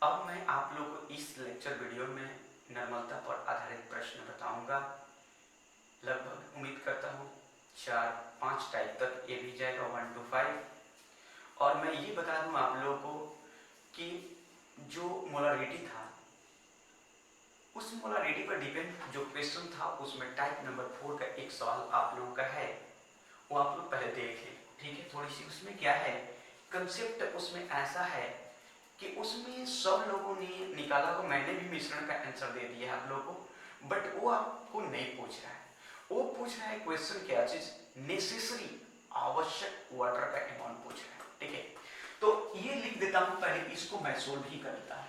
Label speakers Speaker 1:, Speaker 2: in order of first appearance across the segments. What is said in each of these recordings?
Speaker 1: अब मैं आप लोगों को इस लेक्चर वीडियो में नर्मलता पर आधारित प्रश्न बताऊंगा। लगभग उम्मीद करता हूँ 4-5 टाइप तक ये भी जाएगा 1 to 5। और मैं ये बता दूँ आप लोगों को कि जो मोलारिटी था उस मोलारिटी पर डिपेंड जो क्वेश्चन था उसमें टाइप नंबर 4 का एक सवाल आप लोगों का है, वो आप लोग पहले देख लें। ठीक है, थोड़ी सी उसमें क्या है कंसेप्ट उसमें ऐसा है कि उसमें सब लोगों ने निकाला को मैंने भी मिश्रण का आंसर दे दिया है आप लोगों को, बट वो आपको नहीं पूछ रहा है। वो पूछ रहा है क्वेश्चन क्या चीज नेसेसरी आवश्यक वाटर का अमाउंट पूछ रहा है। ठीक है, तो ये लिख देता हूं, पहले इसको मैं सोल्व ही कर देता है।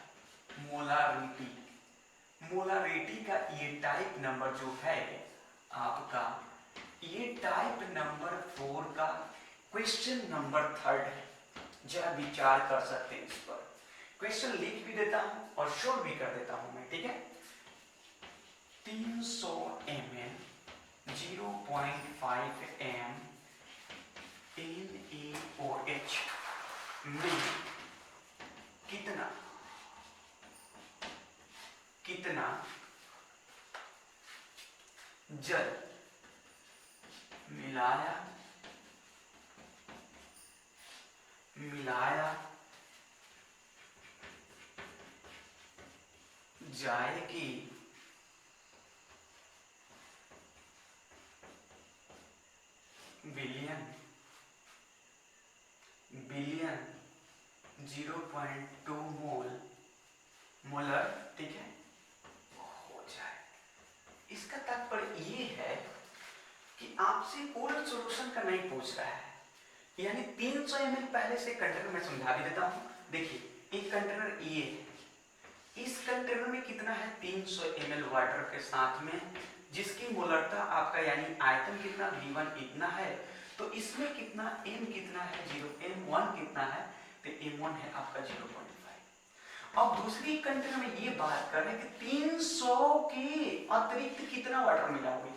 Speaker 1: मोलारिटी, मोलारिटी का ये टाइप नंबर जो है आपका, ये टाइप नंबर 4 का क्वेश्चन नंबर 3 है। जरा विचार कर सकते हैं इस पर। क्वेश्चन लिख भी देता हूं और शोर भी कर देता हूं मैं। ठीक है, 300 ml 0.5 m NaOH में कितना जल मिलाया जाएगी बिलियन 0.2 मोलर। ठीक है, हो जाए। इसका तात्पर्य ये है कि आपसे ओरल सॉल्यूशन का नहीं पूछ रहा है, यानी 300 ml पहले से कंटेनर में समझा भी देता हूं। देखिए एक कंटेनर ये है, इस कंटेनर में कितना है 300 ml वाटर के साथ में, जिसकी मोलरता आपका यानी आयतन कितना V1 इतना है, तो इसमें कितना m कितना है 0, m1 कितना है, तो m1 है आपका 0.5। अब दूसरी कंटेनर में ये बात कर रहे हैं कि 300 के अतिरिक्त कितना वाटर मिलाओगे।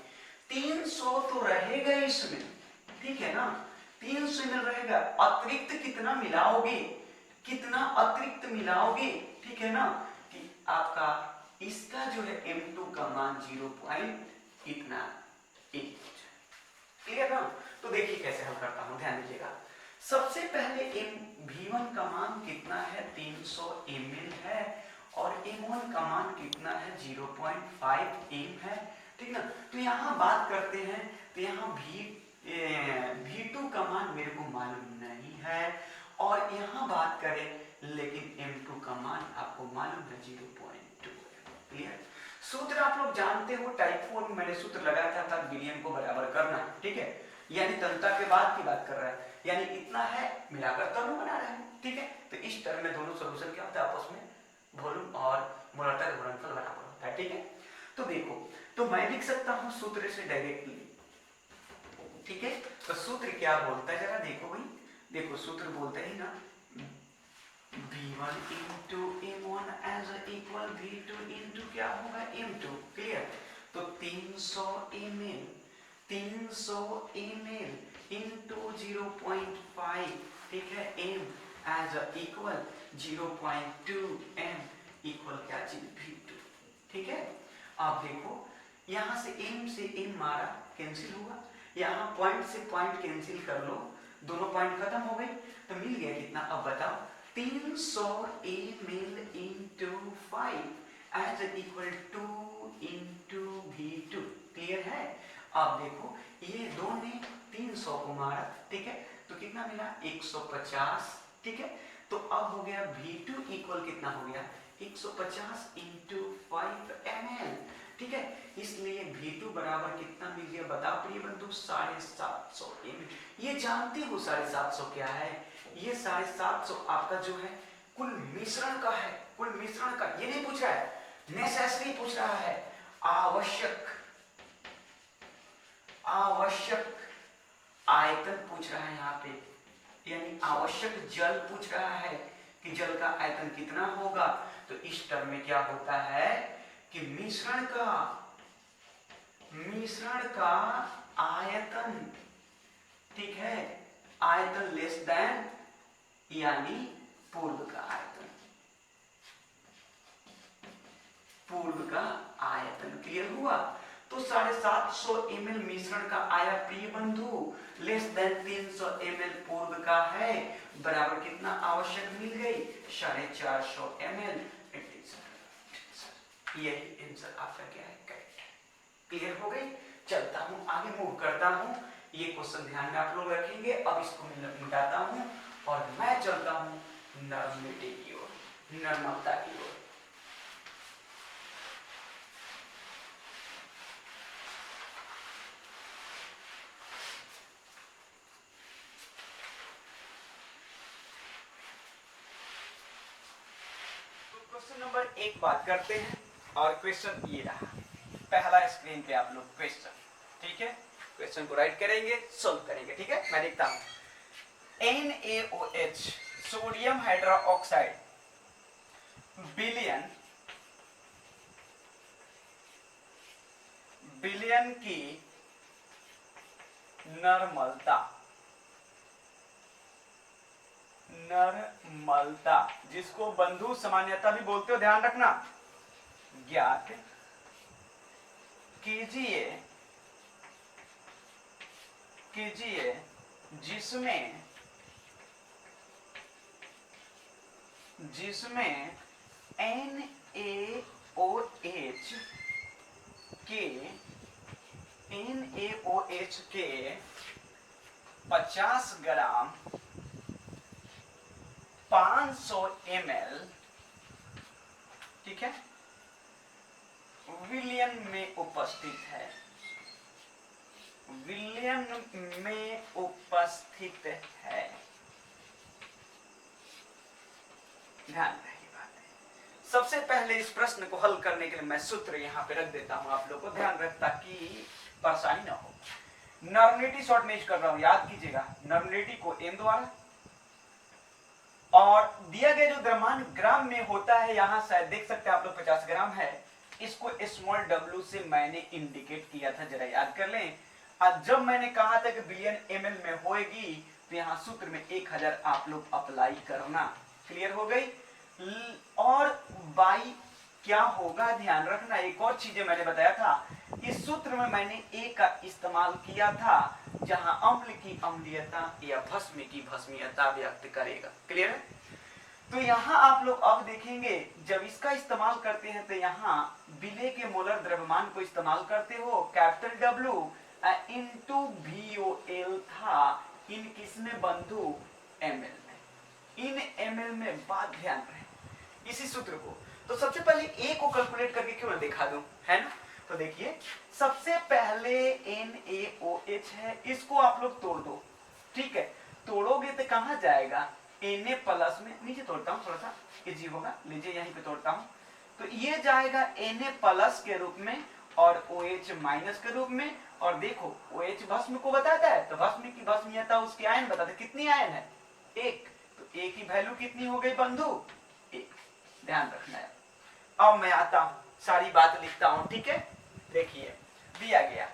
Speaker 1: 300 तो रहेगा इसमें, ठीक है ना, 300 ml रहेगा, अतिरिक्त कितना मिलाओगे, कितना अतिरिक्त मिलाओगे, ठीक है ना, कि आपका इसका जो है m2 का मान 0 इतना 1। क्लियर ना। तो देखिए कैसे हल करता हूं, ध्यान दीजिएगा। सबसे पहले V1 का मान कितना है 300 ml है, और m1 का मान कितना है 0.5 m है। ठीक ना, तो यहां बात करते हैं, तो यहां V2 का मान मेरे को मालूम नहीं है, और यहां बात करें लेकिन m2 का मान आपको मालूम है 0.2। क्लियर। सूत्र आप लोग जानते हो, टाइप 4 में मैंने सूत्र लगाया था बिलियन को बराबर करना। ठीक है, यानी तंत्र के बाद की बात कर रहा है, यानी इतना है मिलाकर तनु बना रहे हैं। ठीक है, तो इस टर्म में दोनों सॉल्यूशन क्या होता है आपस में वॉल्यूम और मोलरता का गुणनफल बराबर होता है। ठीक है, तो देखो, तो मैं लिख सकता हूं सूत्र से डायरेक्टली। ठीक है, तो सूत्र क्या बोलता है जरा देखो भाई, देखो सूत्र बोलते ही ना V1 into M1 as equal V2 into क्या होगा M2। क्लियर, तो 300 ml into 0.5, ठीक है, m as equal 0.2 m equal क्या चीज V2। ठीक है, आप देखो यहां से m से m मारा कैंसिल हुआ, यहां पॉइंट से पॉइंट कैंसिल कर लो, दोनों पॉइंट खत्म हो गए, तो मिल गया कितना। अब बताओ 300 ml into 5 as equal 2 into V2। Clear है। अब देखो ये दो ने 300 को मारा, ठीक है, तो कितना मिला 150। ठीक है, तो अब हो गया V2 इक्वल कितना हो गया 150 into 5 ml। ठीक है, इसलिए V2 बराबर कितना मिल गया बताओ प्रिय बंधु 750 ml। ये जानते हो 750 क्या है, ये 750 आपका जो है कुल मिश्रण का है, कुल मिश्रण का। ये नहीं पूछ रहा है नेसेसरी, पूछ रहा है आवश्यक आयतन पूछ रहा है यहाँ पे, यानी आवश्यक जल पूछ रहा है कि जल का आयतन कितना होगा। तो इस टर्म में क्या होता है कि मिश्रण का आयतन, ठीक है, आयतन लेस देन यानी पूर्व का आयतन। पूर्व का आयतन। क्लियर हुआ? तो 750 ml मिश्रण का आया प्रिय बंधु लेस देन 300 ml पूर्व का है, बराबर कितना आवश्यक मिल गई? 450 ml। यही आंसर आपका क्या है? करेक्ट। क्लियर हो गई? चलता हूं आगे, मूव करता हूं। ये क्वेश्चन ध्यान में आप लोग रखेंगे। अब इसको मैं मिटाता हूं और मैं चलता हूं नॉर्मलिटी की ओर, नॉर्मलता की ओर। क्वेश्चन नंबर 1 बात करते हैं और क्वेश्चन ये रहा, पहला स्क्रीन पे आप लोग क्वेश्चन, ठीक है? क्वेश्चन को राइट करेंगे, सोल्व करेंगे, ठीक है? मैं देखता हूं। NaOH सोडियम हाइड्रोक्साइड विलयन की नरमलता, जिसको बंधु सामान्यता भी बोलते हो, ध्यान रखना, ज्ञात कीजिए जिसमें NaOH के 50 ग्राम 500 ml, ठीक है, विलयन में उपस्थित है, ध्यान रखिए बात है। सबसे पहले इस प्रश्न को हल करने के लिए मैं सूत्र यहां पे रख देता हूं, आप लोग को ध्यान रख, ताकि परेशानी ना हो। नॉर्मलिटी शॉर्ट में कर रहा हूं, याद कीजिएगा, नॉर्मलिटी को n द्वारा, और दिया गया जो द्रव्यमान ग्राम में होता है, यहां शायद देख सकते हैं आप लोग 50 ग्राम है, इसको स्मॉल w से मैंने इंडिकेट किया था, जरा याद कर लें। आज जब मैंने कहा था कि बिलियन ml में होएगी, तो यहां सूत्र में 1000 आप लोग अप्लाई करना। क्लियर हो गई? और बाई क्या होगा, ध्यान रखना। एक और चीजें मैंने बताया था, इस सूत्र में मैंने ए का इस्तेमाल किया था, जहां अम्ल की अम्लीयता या भस्म की भस्मीयता व्यक्त करेगा। क्लियर है? तो यहाँ आप लोग अब देखेंगे, जब इसका इस्तेमाल करते हैं तो यहाँ विलय के मोलर द्रव्यमान को इस्तेमाल करते हो, कैपिटल W इंटू VOL था, इन किसमें बंधु? ml में, इन ml में। बात ध्यान रहे इसी सूत्र को। तो सबसे पहले ए को कैलकुलेट करके क्यों ना दिखा दूं, है ना? तो देखिए, सबसे पहले NaOH है, इसको आप लोग तोड़ दो, ठीक है? तोड़ोगे तो कहां जाएगा? Na प्लस में, नीचे तोड़ता हूं, थोड़ा सा इजी होगा, लीजिए यहीं पे तोड़ता हूं। तो ये जाएगा Na प्लस के रूप में और OH माइनस के रूप में। और देखो, OH भस्म को बताता है, तो भस्म की भस्मीयता उसकी आयन बताता है। कितनी आयन है? 1। तो A की वैल्यू कितनी हो गई बंधु? 1। ध्यान रखना है। अब मैं आता हूं, सारी बात लिखता हूं, ठीक है? देखिए, दिया गया,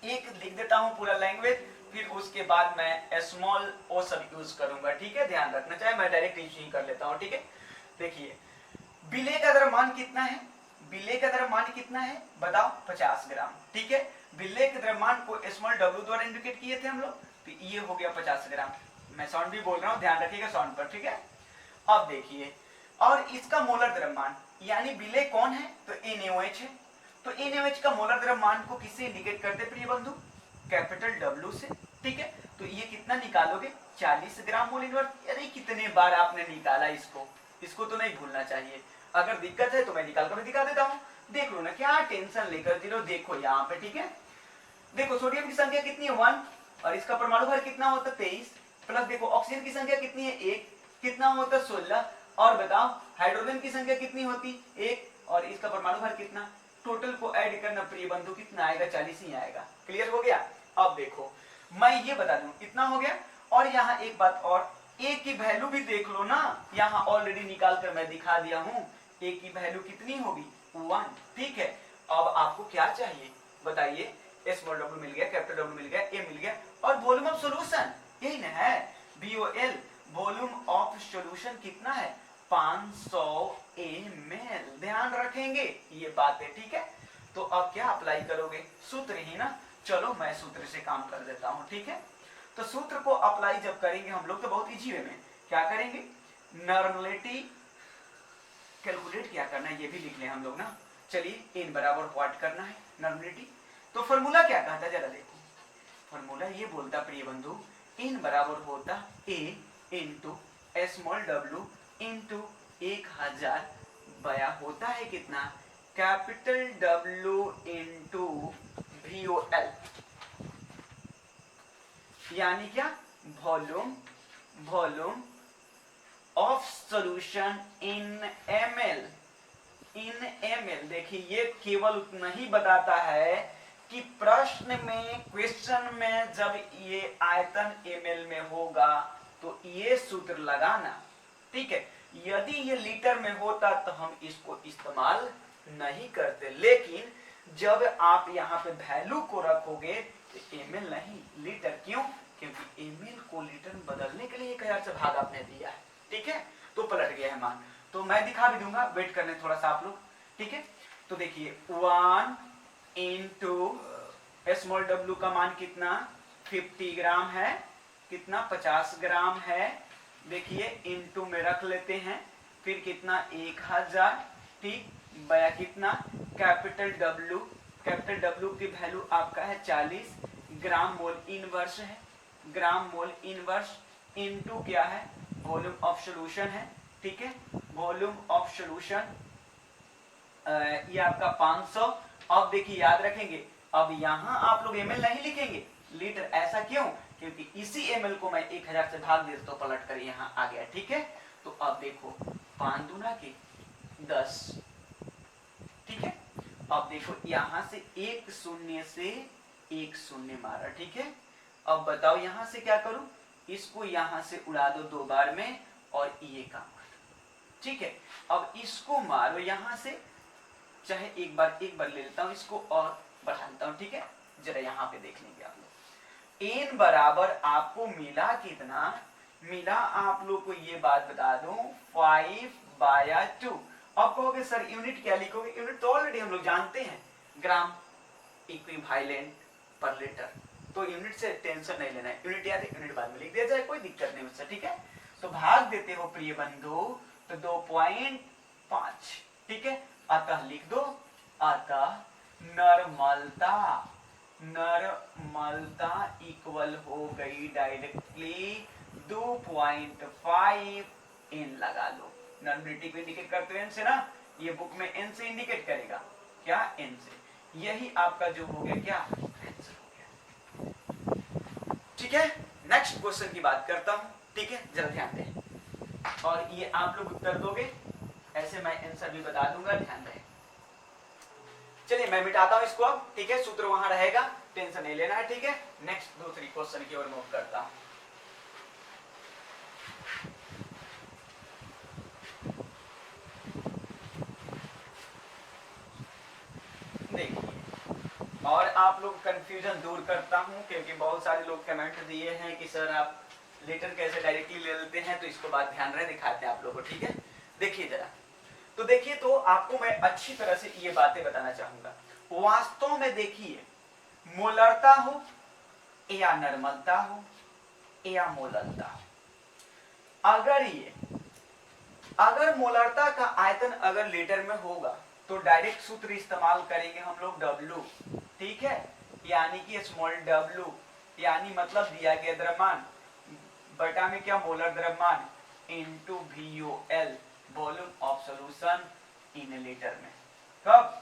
Speaker 1: एक लिख देता हूं पूरा लैंग्वेज, फिर उसके बाद मैं स्मॉल ओ सब यूज करूंगा, ठीक है? ध्यान रखना, चाहे मैं डायरेक्ट यूज ही कर लेता हूं, ठीक है? देखिए, विलय का द्रव्यमान कितना है? विलय का द्रव्यमान कितना है बताओ? 50 ग्राम, ठीक है? विलय के द्रव्यमान को स्मॉल w द्वारा इंडिकेट किए थे हम लोग, तो ये हो गया 50 ग्राम। मैं साउंड भी बोल रहा हूं, ध्यान रखिएगा साउंड पर, ठीक है? अब देखिए, और इसका मोलर द्रव्यमान, यानी विलय कौन है? तो NaOH है। तो NaOH का मोलर द्रव्यमान को किससे इंडिकेट करते प्रिय बंधु? कैपिटल W से, ठीक है? तो ये कितना निकालोगे? 40 ग्राम मोल इनवर्स। अरे कितने बार आपने निकाला इसको तो नहीं भूलना चाहिए। अगर दिक्कत है तो मैं निकाल कर दिखा देता हूं, देख लो ना, क्या टेंशन लेकर जीरो। देखो यहाँ पे, ठीक है? देखो, सोडियम की संख्या कितनी है? 1, और इसका परमाणु भार कितना होता है? 23। प्लस देखो, ऑक्सीजन की संख्या कितनी है? 1, कितना होता है? 16। और बताओ, हाइड्रोजन की संख्या कितनी होती? 1, और इसका परमाणु भार कितना? टोटल को ऐड करना प्रिय बंधु, कितना आएगा? 40 ही आएगा। क्लियर हो गया? अब देखो, मैं ये बता दूं, इतना हो गया। और यहाँ एक बात और, ए की वैल्यू भी देख लो ना, यहाँ ऑलरेडी निकाल कर मैं दिखा दिया हूं। ए की वैल्यू कितनी होगी? 1, ठीक है? अब आपको क्या चाहिए बताइए? स्मॉल w मिल गया, कैपिटल W मिल गया, ए मिल गया, और वॉल्यूम ऑफ सॉल्यूशन यही ना है, VOL। वॉल्यूम ऑफ सॉल्यूशन कितना है? 500 ml। ध्यान रखेंगे ये बातें, ठीक है। तो अब क्या अप्लाई करोगे, सूत्र ही ना। चलो मैं सूत्र से काम कर देता हूं, ठीक है। तो सूत्र को अप्लाई जब करेंगे हम लोग तो बहुत इजी वे में क्या करेंगे, नॉर्मलिटी कैलकुलेट क्या करना है ये भी लिख लें हम लोग ना। चलिए इन बराबर व्हाट करना है, नॉर्मलिटी। तो फॉर्मूला क्या कहता है जरा देखो, फॉर्मूला ये बोलता प्रिय बंधु, इन बराबर होता ए इंटू स्मॉल डब्ल्यू इंटू 1000 बया होता है कितना, कैपिटल डब्ल्यू इंटू VOL, यानी क्या, volume of solution in ml। देखिए ये केवल उतना ही बताता है कि प्रश्न में, क्वेश्चन में जब ये आयतन ml में होगा तो ये सूत्र लगाना, ठीक है। यदि ये लीटर में होता तो हम इसको इस्तेमाल नहीं करते, लेकिन जब आप यहाँ पे वैल्यू को रखोगे तो ml नहीं लीटर, क्यों, क्योंकि ml को लीटर में बदलने के लिए 1000 से भाग आपने दिया है, ठीक है। तो पलट गया है मान, तो मैं दिखा भी दूंगा, वेट करने थोड़ा सा आप लोग, ठीक है। तो देखिए 1 इंटू स्मॉल डब्ल्यू का मान कितना 50 ग्राम है, कितना 50 ग्राम है, देखिए इंटू में रख लेते हैं, फिर कितना 1000, ठीक, बया कितना कैपिटल डब्ल्यू की वैल्यू आपका है 40, ग्राम मोल इनवर्स है, ग्राम मोल इनवर्स इंटू क्या है, वॉल्यूम ऑफ सॉल्यूशन है, ठीक है, वॉल्यूम ऑफ सॉल्यूशन ये आपका 500। अब देखिए याद रखेंगे, अब यहां आप लोग ml नहीं लिखेंगे, लीटर, ऐसा क्यों, क्योंकि इसी ml को मैं 1000 से भाग देता तो पलट कर यहां आ गया, ठीक है। तो अब देखो 5 दूना के 10, ठीक है। अब देखो यहां से एक शून्य से एक शून्य मारा, ठीक है। अब बताओ यहां से क्या करूं, इसको यहां से उड़ा दो 2 बार में और ये काम करो, ठीक है। अब इसको मारो यहां से, चाहे एक बार ले लेता हूं इसको और बढ़ा लेता हूं, ठीक है। जरा यहां पे देख लेंगे आप लोग, n बराबर आपको मिला कितना, मिला आप लोग को ये बात बता दूं 5/2। अब कहोगे सर यूनिट क्या लिखोगे, यूनिट तो ऑलरेडी हम लोग जानते हैं, ग्राम इक्विवेलेंट पर लीटर, तो यूनिट से टेंशन नहीं लेना है, यूनिट याद है, यूनिट बाद में लिख दिया जाए, कोई दिक्कत नहीं उससे, ठीक है। तो भाग देते हो प्रिय बंधु तो 2.5, ठीक है। अतः लिख दो, अतः नॉर्मलता इक्वल हो गई डायरेक्टली 2.5 n लगा लो। नॉर्मलिटी को इंडिकेट करते हैं n से ना, ये बुक में n से इंडिकेट करेगा, क्या, n से, यही आपका जो हो गया क्या आंसर हो गया, ठीक है। नेक्स्ट क्वेश्चन की बात करता हूं, ठीक है, जरा ध्यान दें और ये आप लोग उत्तर दोगे, ऐसे मैं आंसर भी बता दूंगा, ध्यान रहे। चलिए मैं मिटाता हूं इसको अब, ठीक है, सूत्र वहां रहेगा, टेंशन नहीं लेना है, ठीक है। नेक्स्ट दूसरी क्वेश्चन की ओर मूव करता हूं। देखिए और आप लोग कंफ्यूजन दूर करता हूं, क्योंकि बहुत सारे लोग कमेंट दिए हैं कि सर आप लीटर कैसे डायरेक्टली ले लेते हैं, तो इसको बात ध्यान रहे, दिखाते हैं आप लोगों को, ठीक है। देखिए जरा, तो देखिए, तो आपको मैं अच्छी तरह से ये बातें बताना चाहूंगा। वास्तव में देखिए, मोलरता हो या नॉर्मलता हो या मोलरता हो, अगर मोलरता का आयतन अगर लीटर में होगा तो डायरेक्ट सूत्र इस्तेमाल करेंगे हम लोग W, ठीक है, यानी कि स्मॉल w, यानी मतलब दिया गया द्रव्यमान बटा में क्या, मोलर द्रव्यमान into VOL, volume of solution in litre में। कब,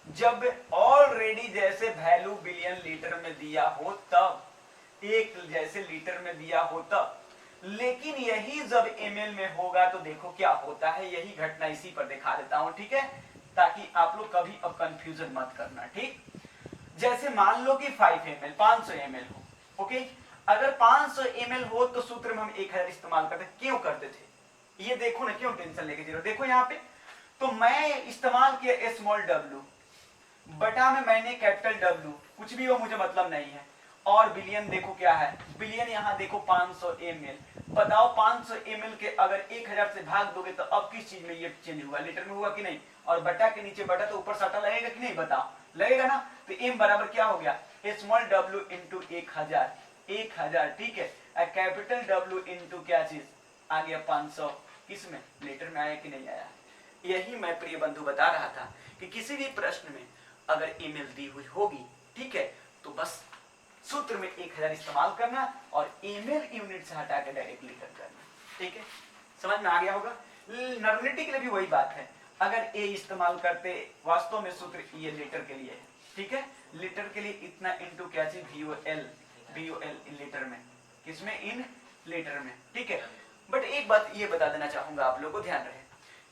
Speaker 1: जब ऑलरेडी जैसे वैल्यू बिलियन लीटर में दिया हो तब, एक जैसे लीटर में दिया हो तब, लेकिन यही जब ml में होगा तो देखो क्या होता है, यही घटना इसी पर दिखा देता हूं, ठीक है, ताकि आप लोग कभी अब कंफ्यूजन मत करना, ठीक। जैसे मान लो कि 5 ml 500 ml हो, ओके, अगर 500 ml हो तो सूत्र में हम 1000 इस्तेमाल करते, क्यों करते थे, ये देखो ना, क्यों टेंशन लेके जीरो, देखो यहाँ पे, तो मैं इस्तेमाल किया स्मॉल w, बटा में मैंने कैपिटल W, कुछ भी हो मुझे मतलब नहीं है, और बिलियन देखो क्या है, बिलियन यहाँ देखो 500 ml। बताओ 500 ml के अगर 1000 से भाग दोगे तो अब किस चीज में ये चेंज हुआ, लीटर में हुआ कि नहीं, और बटा के नीचे बटा तो ऊपर साटा लगेगा कि नहीं, बताओ लगेगा ना। तो m बराबर क्या हो गया, स्मॉल w इंटू 1000, ठीक है, कैपिटल W इंटू क्या चीज आ गया 500, किसमें, लीटर में आया कि नहीं आया। यही मैं प्रिय बंधु बता रहा था कि किसी भी प्रश्न में अगर ईमेल दी हुई होगी, ठीक है, तो बस सूत्र में 1000 इस्तेमाल करना और ईमेल यूनिट से हटा के डायरेक्ट लीटर करना, ठीक है, समझ में आ गया होगा। नॉर्मलिटी के लिए भी वही बात है, अगर ए इस्तेमाल करते, वास्तव में सूत्र ये लीटर के लिए है, ठीक है, लीटर के लिए इतना इंटू क्या चीज VOL इन लीटर में, किसमें, इन लीटर में, ठीक है। बट एक बात ये बता देना चाहूंगा आप लोगों को, ध्यान रहे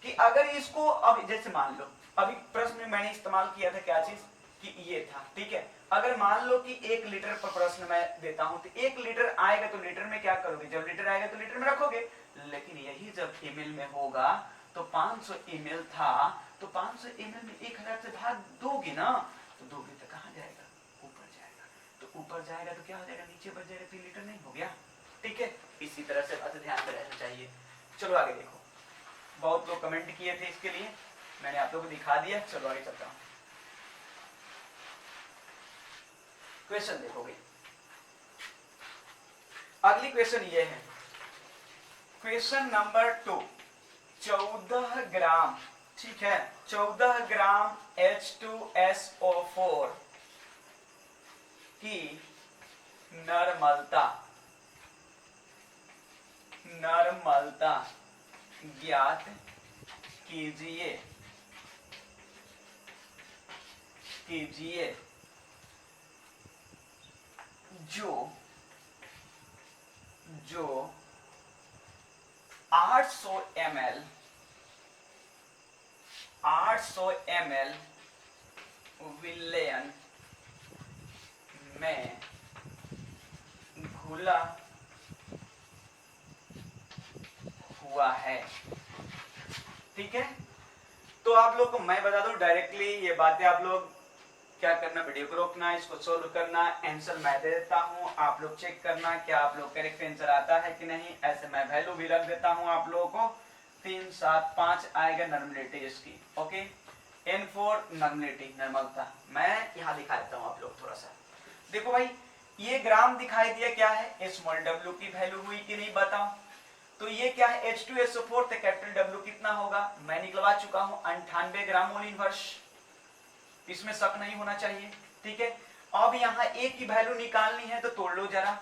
Speaker 1: कि अगर इसको अब जैसे मान लो अभी प्रश्न में मैंने इस्तेमाल किया था क्या चीज कि ये था, ठीक है, अगर मान लो कि 1 लीटर पर प्रश्न मैं देता हूं तो 1 लीटर आएगा तो लीटर में क्या करोगे, जब लीटर आएगा तो लीटर में रखोगे, लेकिन यही जब ml में होगा तो 500 ml था तो 500 ml में 1000 से भाग दोगे ना, तो दोगे तो कहां जाएगा, ऊपर जाएगा, तो ऊपर जाएगा तो क्या हो जाएगा, नीचे बच जाएगा, तो लीटर नहीं हो गया, ठीक है। इसी तरह से बात ध्यान में रहना चाहिए। चलो आगे देखो, बहुत लोग कमेंट किए थे इसके लिए, मैंने आप लोगों को दिखा दिया। चलो आगे चलता हूं, क्वेश्चन देखोगे, अगली क्वेश्चन ये है, क्वेश्चन नंबर 2, 14 ग्राम, ठीक है, 14 ग्राम H2SO4 की नरमलता ज्ञात कीजिए जो 800 ml विलयन में घुला हुआ है, ठीक है। तो आप लोग को मैं बता दूं डायरेक्टली, ये बातें आप लोग क्या करना, वीडियो को रोकना, इसको सोल्व करना, आंसर मैं दे देता हूं, आप लोग चेक करना क्या आप लोग करेक्ट आंसर आता है कि नहीं। ऐसे मैं वैल्यू भी रख देता हूं आप लोगों को, 3 7 5 आएगा नॉर्मलिटी इसकी, ओके, N4 नॉर्मलता, मैं यहां दिखा देता हूं आप लोग थोड़ा सा, देखो भाई ये ग्राम दिखाई दिया, क्या है, स्मॉल w की वैल्यू हुई कि नहीं बताओ, तो ये क्या है H2SO4, तो कैपिटल W कितना होगा, मैं निकलवा चुका हूं 98 ग्राम मोल इनवर्स, इसमें शक नहीं होना चाहिए, ठीक है। अब यहाँ A की वैल्यू निकालनी है तो तोड़ लो जरा,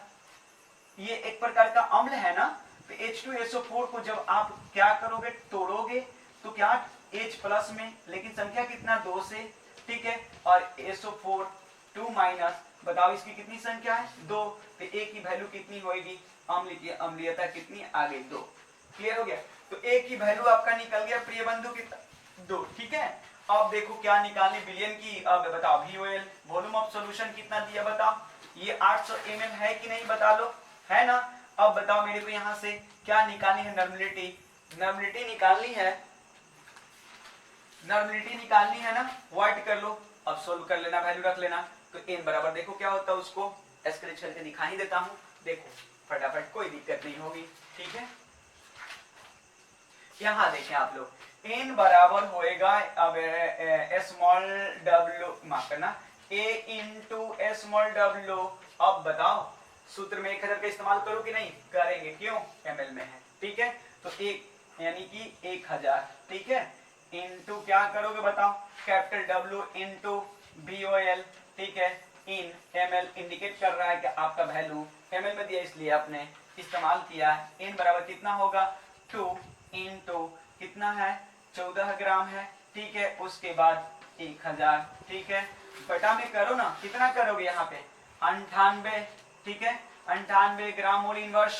Speaker 1: ये एक प्रकार का अम्ल है ना, तो H2SO4 को जब आप क्या करोगे, तोड़ोगे तो क्या H प्लस में, लेकिन संख्या कितना 2 से, ठीक है, और SO4 2 माइनस, बताओ इसकी कितनी संख्या है 2, तो A की वैल्यू कितनी होगी, अम्ल की अम्लीयता कितनी आ गई 2, क्लियर हो गया। तो A की वैल्यू आपका निकल गया प्रिय बंधु कितना 2, ठीक है। अब देखो क्या निकालने, बिलियन की, अब बताओ VOL वॉल्यूम ऑफ सॉल्यूशन कितना दिया बताओ, ये 800 ml है कि नहीं बता लो, है ना। अब बताओ मेरे को यहाँ से क्या निकालनी है, नॉर्मलिटी निकालनी है ना, वर्ड कर लो, अब सोल्व कर लेना, वैल्यू रख लेना, तो n बराबर देखो क्या होता है, उसको स्केच करके दिखा ही देता हूं, देखो फटाफट, कोई दिक्कत नहीं होगी, ठीक है। यहां देखें आप लोग, n बराबर होएगा, अब स्मॉल w, माफ करना, a इंटू स्मॉल w, अब बताओ सूत्र में 1000 का इस्तेमाल करो कि नहीं करेंगे, क्यों, ml में है, ठीक है, तो एक यानी कि 1000, ठीक है, इंटू क्या करोगे बताओ, कैपिटल W इंटू VOL, ठीक है, इन ml इंडिकेट कर रहा है कि आपका वैल्यू ml में दिया इसलिए आपने इस्तेमाल किया, n बराबर कितना होगा 2 इंटू कितना है 14 ग्राम है, ठीक है, उसके बाद 1000, ठीक है, बटा में करो ना, कितना करोगे यहाँ पे 98, ठीक है, 98 ग्राम मोल इनवर्स,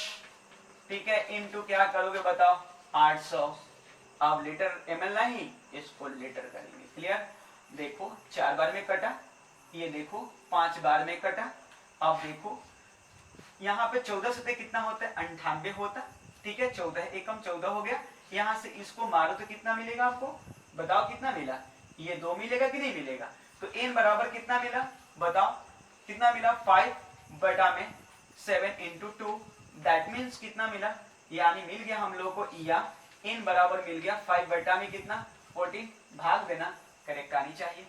Speaker 1: ठीक है, इंटू क्या करोगे बताओ 800, अब लीटर ml नहीं, इसको लीटर करेंगे, क्लियर। देखो 4 बार में कटा, ये देखो 5 बार में कटा, अब देखो यहाँ पे 14 से कितना होता है 98 होता, ठीक है, 14 एकम 14 हो गया, यहाँ से इसको मारो तो कितना मिलेगा आपको बताओ, कितना मिला, ये 2 मिलेगा कि नहीं मिलेगा, तो n बराबर कितना मिला बताओ, कितना मिला 5 5/7 इंटू 2, दैट मीन्स कितना मिला, यानी मिल गया हम लोग को या n बराबर मिल गया 5 में कितना 14, भाग देना करेक्ट आनी चाहिए,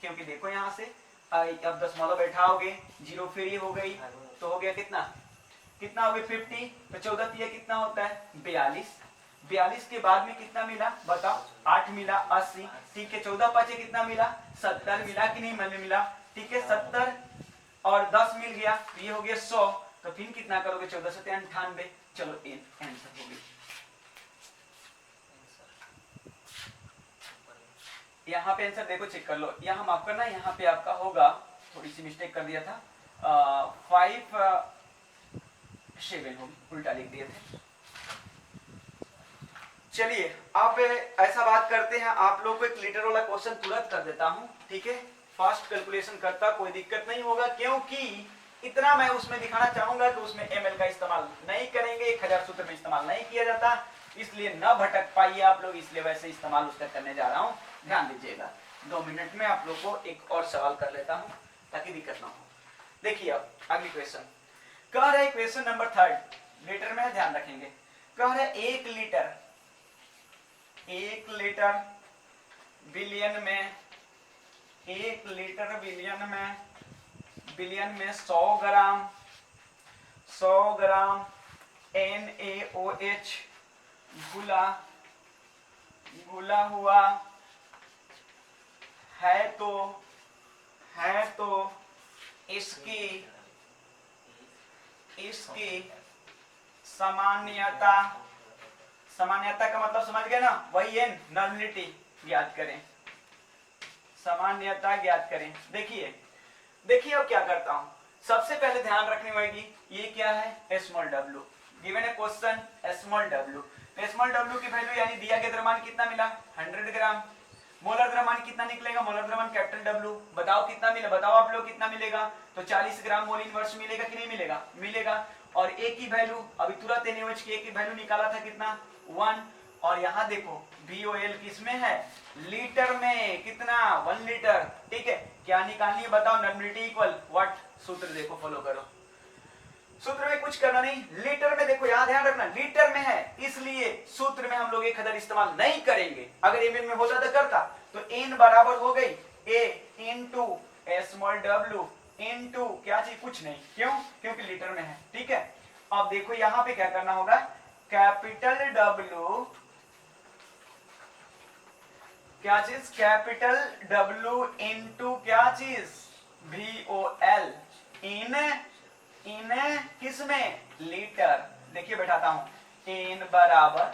Speaker 1: क्योंकि देखो यहाँ से अब दशमलव बैठाओगे, जीरो फ्री हो गई तो हो गया कितना कितना हो गया 50, तो 14 ये कितना होता है 42, 42 के बाद में कितना मिला बताओ 8 मिला 80, ठीक है 14 5 कितना मिला 70 मिला कि नहीं मिला, ठीक है 70 और 10 मिल गया तो ये हो गया 100, तो फिर कितना करोगे 14 से 98, चलो आंसर हो गई। यहाँ पे आंसर देखो चेक कर लो, यहाँ माफ करना यहाँ पे आपका होगा, थोड़ी सी मिस्टेक कर दिया था 5 7 होगी, उल्टा लिख दिए थे। चलिए अब ऐसा बात करते हैं, आप लोग को एक लीटर वाला क्वेश्चन तुरंत कर देता हूं, ठीक है फास्ट कैलकुलेशन करता कोई दिक्कत नहीं होगा, क्योंकि इतना मैं उसमें दिखाना चाहूंगा कि उसमें ml का इस्तेमाल नहीं करेंगे, 1000 सूत्र में इस्तेमाल नहीं किया जाता, इसलिए न भटक पाइए आप लोग, इसलिए वैसे इस्तेमाल उसका करने जा रहा हूं, ध्यान दीजिएगा। 2 मिनट में आप लोग को एक और सवाल कर लेता हूं ताकि दिक्कत ना हो। देखिए अब अगली क्वेश्चन कह रहे क्वेश्चन नंबर 3 लीटर में, ध्यान रखेंगे, कह रहे 1 लीटर बिलियन में, 1 लीटर बिलियन में 100 ग्राम NaOH घुला हुआ है तो इसकी सामान्यता का मतलब समझ गए ना, वही है नॉर्मलिटी ज्ञात करें, सामान्यता ज्ञात करें। देखिए अब क्या करता हूं, सबसे पहले ध्यान रखनी होगी ये क्या है स्मॉल w, गिवन है क्वेश्चन स्मॉल w, तो स्मॉल w की वैल्यू यानी दिया गया द्रव्यमान कितना मिला 100 ग्राम, मोलर द्रव्यमान कितना निकलेगा, मोलर द्रव्यमान कैपिटल W, बताओ कितना मिला, बताओ आप लोग कितना मिलेगा, तो 40 ग्राम मोल इनवर्स मिलेगा कि नहीं मिलेगा, मिलेगा। और ए की वैल्यू अभी तुरंत NaOH की ए की वैल्यू निकाला था कितना 1, और यहाँ देखो VOL किसमें है लीटर में, कितना 1 लीटर, ठीक है क्या निकालनी है बताओ, नॉर्मलिटी इक्वल व्हाट, सूत्र देखो फॉलो करो, सूत्र में कुछ करना नहीं, लीटर में देखो यहाँ ध्यान रखना लीटर में है, इसलिए सूत्र में हम लोग 1000 इस्तेमाल नहीं करेंगे, अगर ml में होता तो करता, तो n बराबर हो गई a into small w into क्या चीज कुछ नहीं, क्योंकि लीटर में है, ठीक है। अब देखो यहाँ पे क्या करना होगा, कैपिटल W, क्या चीज कैपिटल W इंटू क्या चीज VOL इन किसमें लीटर, देखिए बैठाता हूं n बराबर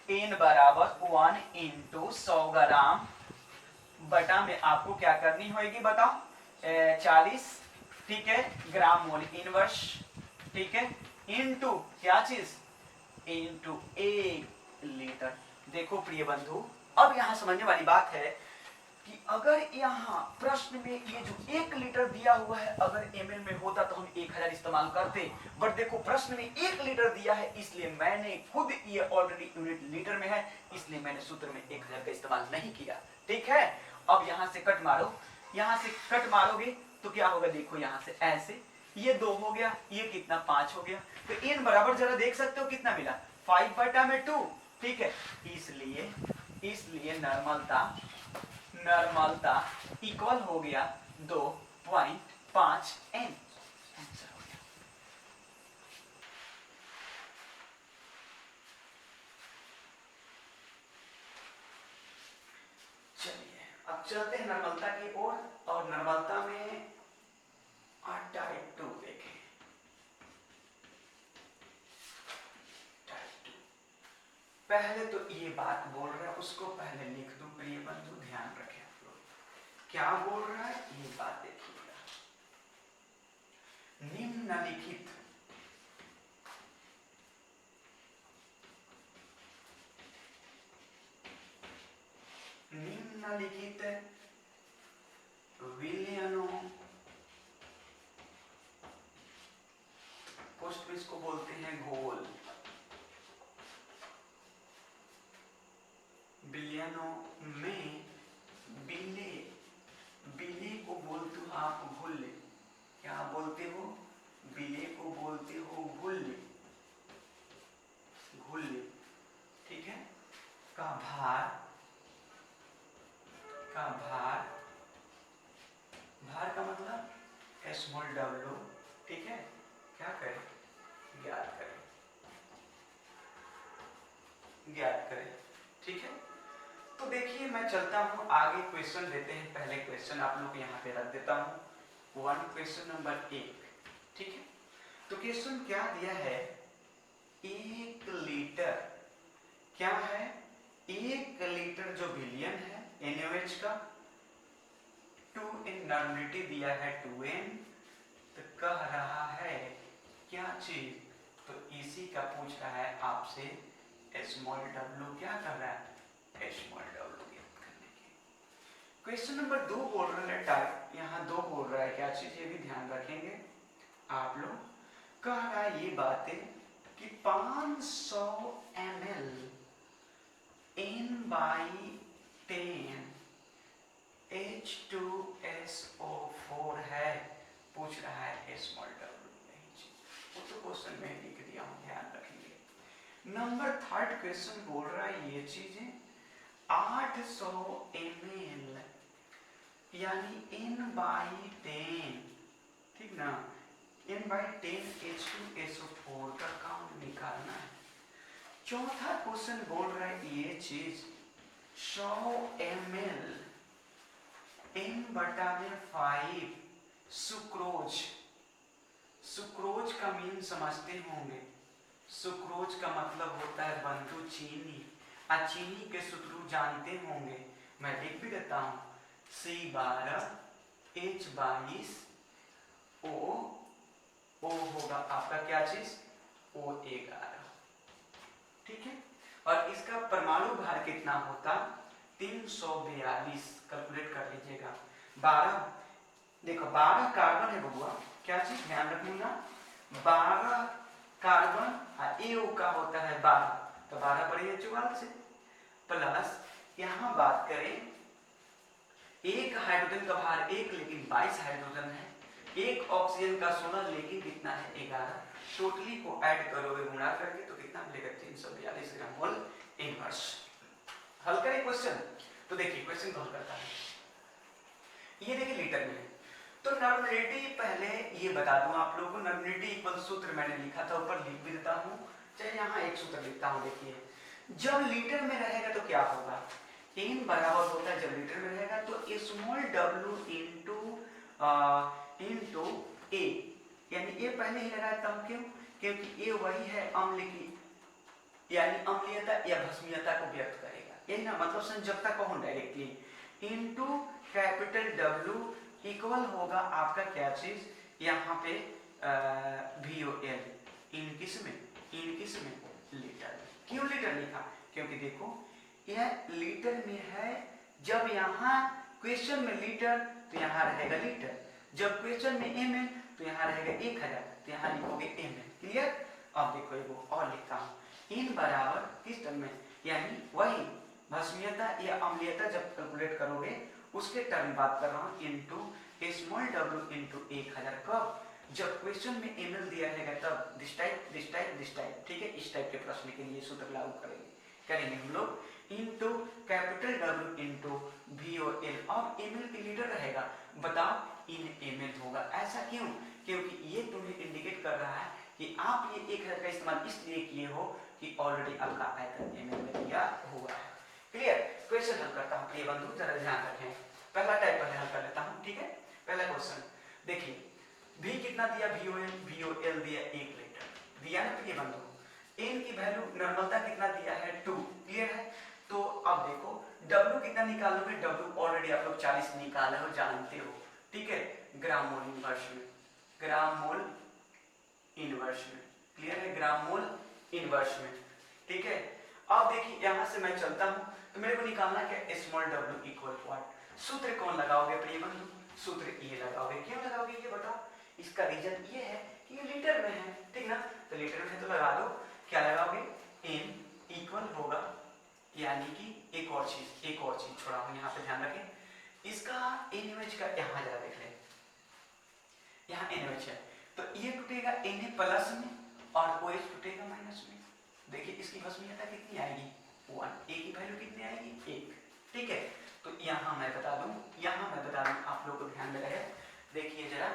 Speaker 1: 1 इंटू 100 ग्राम बटा में आपको क्या करनी होगी बताओ 40, ठीक है ग्राम मोल इनवर्स, ठीक है इंटू क्या चीज इंटू 1 लीटर। देखो प्रिय बंधु अब यहां समझने वाली बात है कि अगर यहाँ प्रश्न में ये जो 1 लीटर दिया हुआ है अगर ml में होता तो हम 1000 इस्तेमाल करते, बट देखो प्रश्न में 1 लीटर दिया है, इसलिए मैंने खुद ये ऑलरेडी यूनिट लीटर में है, इसलिए मैंने सूत्र में 1000 का इस्तेमाल नहीं किया, ठीक है। अब यहाँ से कट मारो, यहाँ से कट मारोगे तो क्या होगा, देखो यहाँ से ऐसे ये 2 हो गया, ये कितना 5 हो गया, तो n बराबर जरा देख सकते हो कितना मिला 5/2, ठीक है, इसलिए नॉर्मलता इक्वल हो गया 2.5 n, आंसर हो गया। चलिए अब चलते हैं नॉर्मलता की ओर, और नॉर्मलता में टाइप 2 देखें, टाइप 2 पहले तो ये बात बोल रहा है उसको पहले लिख दो प्रिय बंधु, ध्यान रखें आप लोग क्या बोल रहा है, ये बात देखिएगा, निम्नलिखित विलयनों, पोस्ट में इसको बोलते हैं घोल, विलयनों में बिले को बोलते हो आप घुल, क्या बोलते हो बिले को बोलते हो घुल्ली, घुल्ली, ठीक है। का भार, का भार, भार का मतलब स्मॉल डब्ल्यू, ठीक है। क्या करें, ज्ञात करें, ज्ञात करें, ठीक है। तो देखिए मैं चलता हूं आगे, क्वेश्चन देते हैं। पहले क्वेश्चन आप लोग यहाँ पे रख देता हूं, क्वेश्चन नंबर 1, ठीक है। तो क्वेश्चन क्या दिया है, 1 लीटर, क्या है, 1 लीटर जो बिलियन है NaOH का, 2n नॉर्मलिटी दिया है 2n, तो कह रहा है क्या चीज, तो इसी का पूछ रहा है आपसे स्मॉल डब्ल्यू, क्या कर रहा है, स्मॉल डब्ल्यू ज्ञात करने की। क्वेश्चन नंबर 2 बोल रहा है टाइप, यहाँ 2 बोल रहा है, क्या चीज, ये भी ध्यान रखेंगे आप लोग। कह रहा है ये बातें कि 500 ml N/10 H2SO4 है, पूछ रहा है स्मॉल डब्ल्यू, नहीं जी, वो तो क्वेश्चन में लिख दिया हूं, ध्यान रखेंगे। नंबर 3 क्वेश्चन बोल रहा है ये चीजें 800 ml यानी N/10, ठीक ना, N/10 H2SO4 का काउंट निकालना है। चौथा क्वेश्चन बोल रहा है ये चीज 100 ml N/5 सुक्रोज, सुक्रोज का मीन समझते होंगे, सुक्रोज का मतलब होता है बंधु चीनी, चीनी के सूत्र जानते होंगे, मैं लिख भी देता हूं, C12H22O, O होगा आपका क्या चीज, O11, ठीक है। और इसका परमाणु भार कितना होता, 342, कैलकुलेट कर लीजिएगा। 12, देखो 12 कार्बन है बबुआ, क्या चीज ध्यान रखूंगा, 12 कार्बन और एओ का होता है 12, तो 12 पड़े 44 से, प्लस यहां बात करें एक हाइड्रोजन का भार 1, लेकिन 22 हाइड्रोजन है, एक ऑक्सीजन का 16, लेकिन कितना है 11, टोटली को ऐड करोगे गुणा करके तो कितना मिलेगा 342 ग्राम मोल इनवर्स। हल करें क्वेश्चन, तो देखिए क्वेश्चन को हल करता है, ये देखिए लीटर में है, तो नॉर्मलिटी पहले ये बता दूं आप लोगों को, नॉर्मलिटी इक्वल सूत्र मैंने लिखा था, ऊपर लिख भी देता हूं, चाहे यहाँ एक सूत्र लिखता हूं, देखिए जब लीटर में रहेगा तो क्या होगा, n बराबर होता है जब लीटर में रहेगा तो स्मॉल w इनटू a, यानी a पहले ही लगाता हूं, क्यों, क्योंकि a वही है अम्ल की, यानी अम्लीयता या भस्मीयता को व्यक्त करेगा, यही ना, मतलब संयोजकता को हम directly, into capital W equal होगा आपका क्या चीज, यहाँ पे VOL, इन किस में, लीटर। क्यों लीटर लिखा, क्योंकि देखो यह लीटर में है, जब यहाँ क्वेश्चन में लीटर तो यहाँ रहेगा लीटर, जब क्वेश्चन में ml तो यहाँ रहेगा 1000, तो यहाँ लिखोगे ml, क्लियर। अब देखो एक और लिखता हूँ, इन बराबर किस टर्म में, यानी वही भस्मीयता या अम्लीयता जब कैलकुलेट करोगे उसके टर्म बात कर रहा हूँ, इनटू स्मॉल w इनटू 1000, कब, जब क्वेश्चन में ml दिया रहेगा तब, दिस टाइप, ठीक है, इस टाइप के प्रश्न के लिए सूत्र लागू करेंगे हम लोग, into capital W into VOL, और ml की लीटर रहेगा, बताओ इन ml होगा, ऐसा क्यों, क्योंकि ये तुम्हें इंडिकेट कर रहा है कि आप ये 1000 का इस्तेमाल इसलिए किए हो कि ऑलरेडी आपका आयतन ml में दिया हुआ है, क्लियर। क्वेश्चन हल करता हूँ, ये बंधु जरा ध्यान रखें, पहला टाइप पहले हल कर लेता हूँ, ठीक है। पहला क्वेश्चन देखिए, V कितना दिया, VOL दिया 1 लीटर दिया ना प्रिय बंधु, n की वैल्यू नॉर्मलता कितना दिया है 2, क्लियर है। तो अब देखो W कितना निकालोगे, W ऑलरेडी आप लोग 40 निकाले हो, जानते हो, ठीक है, ग्राम मोल इनवर्स में, क्लियर है, ग्राम मोल इनवर्स में, ठीक है। अब देखिए यहां से मैं चलता हूं, तो मेरे को निकालना क्या, स्मॉल w इक्वल व्हाट, सूत्र कौन लगाओगे प्रिय बंधु, सूत्र ये लगाओगे, क्यों लगाओगे ये बताओ, इसका रीजन ये है कि ये लीटर में है, ठीक ना, तो लीटर में है तो लगा दो, क्या लगाओगे, n इक्वल होगा, यानी कि एक और चीज छोड़ा हूं यहाँ पे, ध्यान रखें, इसका NaOH का यहाँ जरा देख लें, यहाँ NaOH है, तो ये टूटेगा Na प्लस में और OH टूटेगा माइनस में। देखिए इसकी भस्मीयता कितनी आएगी 1, A की वैल्यू कितनी आएगी 1, ठीक है। तो यहाँ मैं बता दूं आप लोगों को ध्यान में रहे, देखिए जरा।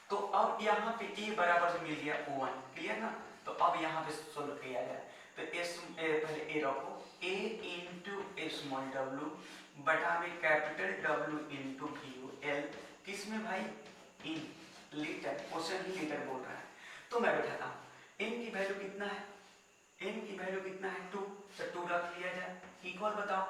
Speaker 1: तो अब यहाँ पे A बराबर मिल गया 1, क्लियर ना। तो अब यहाँ पे सोल्व किया जाए तो पहले A रखो, A इंटू स्मॉल w बटा में कैपिटल W इंटू VOL, किसमें भाई in litre, question he litre बोल रहा है। तो मैं बैठाता हूँ, n की वैल्यू कितना है, n की वैल्यू कितना है 2, तो 2 रख लिया जाए, इक्वल बताओ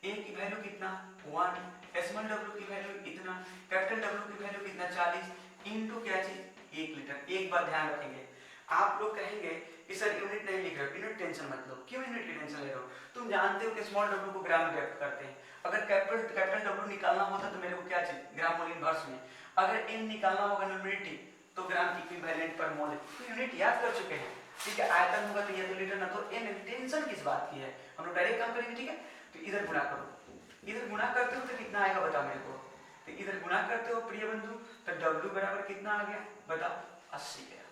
Speaker 1: a की वैल्यू कितना 1, स्मॉल w की वैल्यू इतना, कैपिटल W की वैल्यू कितना 40 इनटू क्या चीज 1 लीटर। एक बात ध्यान रखेंगे, आप लोग कहेंगे कि सर यूनिट नहीं लिख रहे हो, यूनिट टेंशन मत लो। क्यों यूनिट की टेंशन ले रहे हो? तुम जानते हो कि स्मॉल w को ग्राम में व्यक्त करते हैं। अगर कैपिटल W निकालना होता तो मेरे को क्या चाहिए ग्राम मोल इनवर्स में, अगर n निकालना होगा न्यूमरेटिव तो ग्राम इक्विवेलेंट पर मोल। तो यूनिट याद कर चुके हैं, ठीक है। आयतन होगा तो ये तो लीटर ना, तो n टेंशन किस बात की है, हम लोग डायरेक्ट काम करेंगे, ठीक है। तो इधर गुणा करो, इधर गुणा करते हो तो कितना आएगा बताओ मेरे को। तो इधर गुणा करते हो प्रिय बंधु, तो W बराबर कितना आ गया बताओ 80 गया,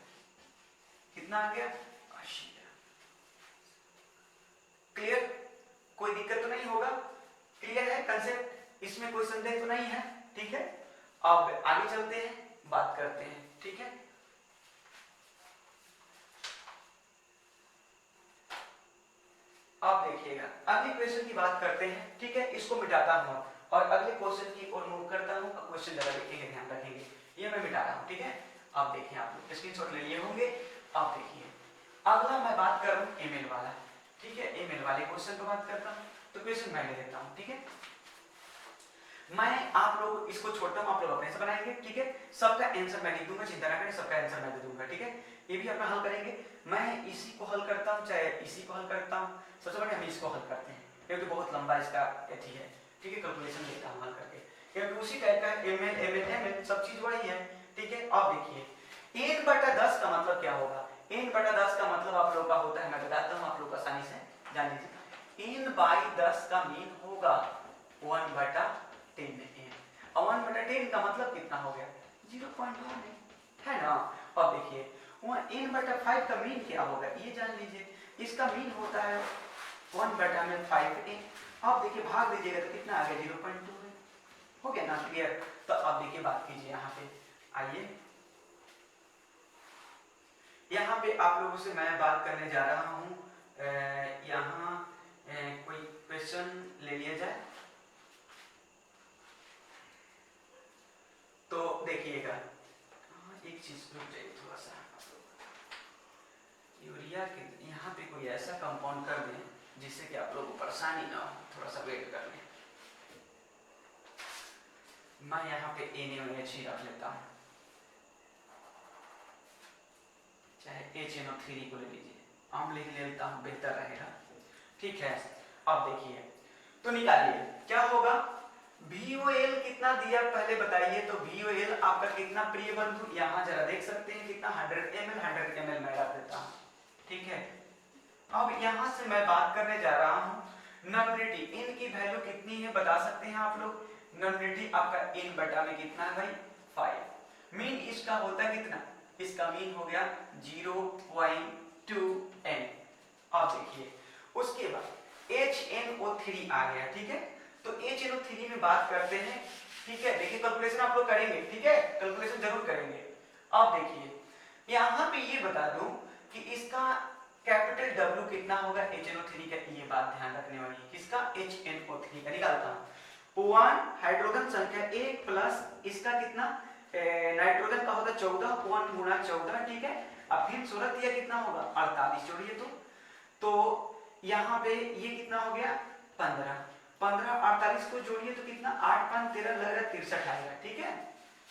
Speaker 1: कितना आ गया 80 गया। क्लियर, कोई दिक्कत तो नहीं होगा, क्लियर है कंसेप्ट, इसमें कोई संदेह तो नहीं है, ठीक है। अब आगे चलते हैं, बात करते हैं, ठीक है। आप देखिएगा अगले क्वेश्चन की बात करते हैं, ठीक है। इसको मिटाता हूं और अगले क्वेश्चन की ओर मूव करता हूं। क्वेश्चन जरा देखेंगे, ध्यान रखेंगे, ये मैं मिटा रहा हूं, ठीक है। अब देखिए आप लोग स्क्रीनशॉट ले लिए होंगे। अब देखिए अगला मैं बात कर रहा हूं एमएल वाला, ठीक है। एमएल वाले क्वेश्चन पर बात करता हूं, तो क्वेश्चन मैं ले लेता हूं, ठीक है। मैं आप लोग इसको छोड़ता हूं, आप लोग अपने से बनाएंगे, ठीक है। सबका आंसर मैं लिख दूंगा, चिंता ना करें, सबका आंसर मैं दे दूंगा, ठीक है। ये भी अपना हल करेंगे, मैं इसी को हल करता हूं चाहे इसी को हल करता हूं, सबसे पहले हम इसको हल करते हैं क्योंकि बहुत लंबा इसका एथी है, ठीक है। कैलकुलेशन देता हूं हल करके, क्योंकि उसी टाइप का एमएल सब चीज वही है, ठीक है। अब देखिए n/10 का मतलब क्या होगा, n/10 का मतलब आप लोग का होता है, मैं बताता हूं आप लोग आसानी से जान लीजिए। n/10 का मीन होगा 1/10 और 1/10 का मतलब कितना हो गया 0.1 है ना। अब देखिए वहाँ n/5 का मीन क्या होगा ये जान लीजिए, इसका मीन होता है 1/5a। अब देखिए भाग दीजिएगा तो कितना आ गया 0.2 है, हो गया ना क्लियर। तो अब देखिए बात कीजिए यहाँ पे, आइए यहाँ पे आप लोगों से मैं बात करने जा रहा हूँ, यहाँ कोई क्वेश्चन ले लिया जाए। तो देखिएगा एक चीज रुक जाइए थोड़ा सा, यूरिया के यहाँ पे कोई ऐसा कंपाउंड कर दें जिससे कि आप लोगों को परेशानी ना हो, थोड़ा सा वेट कर लें। मैं यहाँ पे NaOH ही रख लेता हूँ, चाहे HNO3 को ले लीजिए, हम लिख लेता हूँ बेहतर रहेगा, ठीक है। अब देखिए तो निकालिए क्या होगा, VOL कितना दिया पहले बताइए। तो VOL आपका कितना प्रिय बंधु, यहाँ जरा देख सकते हैं कितना 100 ml मैं रख देता हूँ, ठीक है। अब यहाँ से मैं बात करने जा रहा हूँ नॉमिनिटी, इनकी वैल्यू कितनी है बता सकते हैं आप लोग। नॉमिनिटी आपका n/में कितना है भाई 5, मीन इसका होता है कितना, इसका मीन हो गया 0.2n। अब देखिए उसके बाद HNO3 आ गया, ठीक है। तो HNO3 में बात करते हैं, ठीक है। देखिए कैलकुलेशन आप लोग करेंगे, ठीक है, कैलकुलेशन जरूर करेंगे। अब देखिए यहाँ पे ये बता दूं कि इसका कैपिटल W कितना होगा HNO3 का, ये बात ध्यान रखने वाली है। किसका HNO3 का निकालता हूं, 1 हाइड्रोजन संख्या 1 प्लस इसका कितना नाइट्रोजन का होता 14, 1 गुणा 14, ठीक है। अब फिर 16 दिया कितना होगा 48 जोड़िए तो यहाँ पे ये कितना हो गया 15, 48 को जोड़िए तो कितना 8 5 13 लग रहा है 63 आएगा, ठीक है।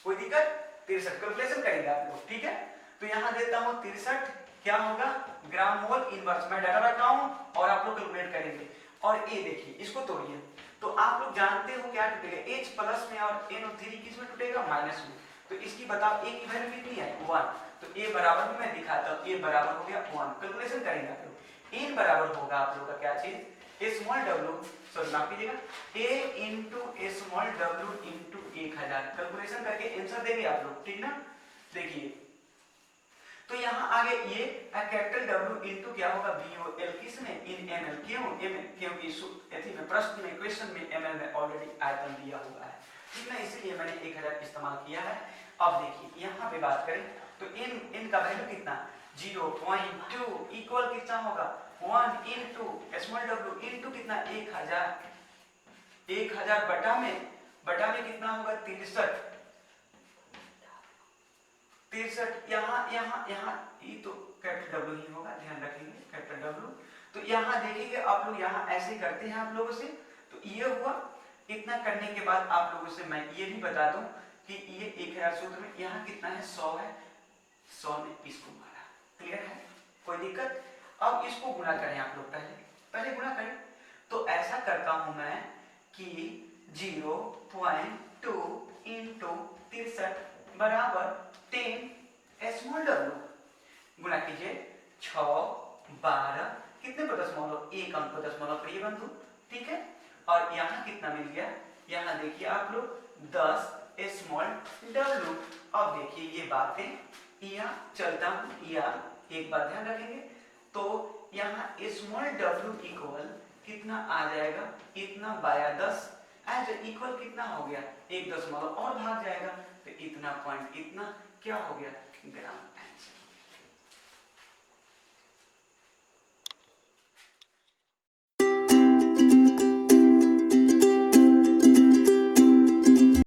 Speaker 1: कोई दिक्कत 63 कैलकुलेशन करेंगे आप लोग, ठीक है। तो यहाँ देता हूँ 63 क्या होगा ग्राम मोल इनवर्स, मैं डाटा रखा हूँ और आप लोग कैलकुलेट करेंगे। और ये देखिए इसको तोड़िए तो आप लोग जानते हो क्या टूटेगा, H प्लस में और NO3 किस में टूटेगा माइनस में। तो इसकी बताओ A की वैल्यू कितनी है 1, तो A बराबर में मैं दिखाता हूँ, A बराबर हो गया 1, कैलकुलेशन करेंगे आप लोग। n बराबर होगा आप लोग का क्या चीज स्मॉल w, सॉरी माफ कीजिएगा A into small w into 1000, calculation करके आंसर देंगे आप लोग, ठीक ना। देखिए तो यहाँ आगे ये कैपिटल W इनटू क्या होगा VOL किसमें इन ml, क्योंकि यदि में प्रश्न में क्वेश्चन में ml में ऑलरेडी आयतन दिया हुआ है, ठीक है, इसीलिए मैंने 1000 इस्तेमाल किया है। अब देखिए यहाँ पे बात करें तो इन का वैल्यू कितना 0.2 इक्वल कितना होगा 1 इनटू स्मॉल w इनटू कितना 1000 बटा में कितना होगा 63 यहाँ ये तो कैपिटल W ही होगा, ध्यान रखेंगे कैपिटल W। तो यहाँ देखेंगे आप लोग यहाँ ऐसे करते हैं आप लोगों से, तो ये हुआ। इतना करने के बाद आप लोगों से मैं ये भी बता दूं कि ये 1000 सूत्र में यहाँ कितना है 100 है, 100 में इसको मारा, क्लियर है, कोई दिक्कत। अब इसको गुणा करें आप लोग, पहले गुणा करें। तो ऐसा करता हूं मैं कि 0.2 इंटू 63 बराबर 10 स्मॉल w, गुणा कीजिए 6 12 कितने पर दशमलव, एक अंक पर दशमलव प्रिय बंधु, ठीक है। और यहाँ कितना मिल गया, यहाँ देखिए आप लोग 10 स्मॉल w। अब देखिए ये बातें यहाँ चलता हूँ, या एक बात ध्यान रखेंगे, तो यहाँ स्मॉल w इक्वल कितना आ जाएगा, इतना बाया 10 एज इक्वल कितना हो गया, एक दशमलव और भाग जाएगा, तो इतना पॉइंट इतना क्या हो गया ग्राम आंसर।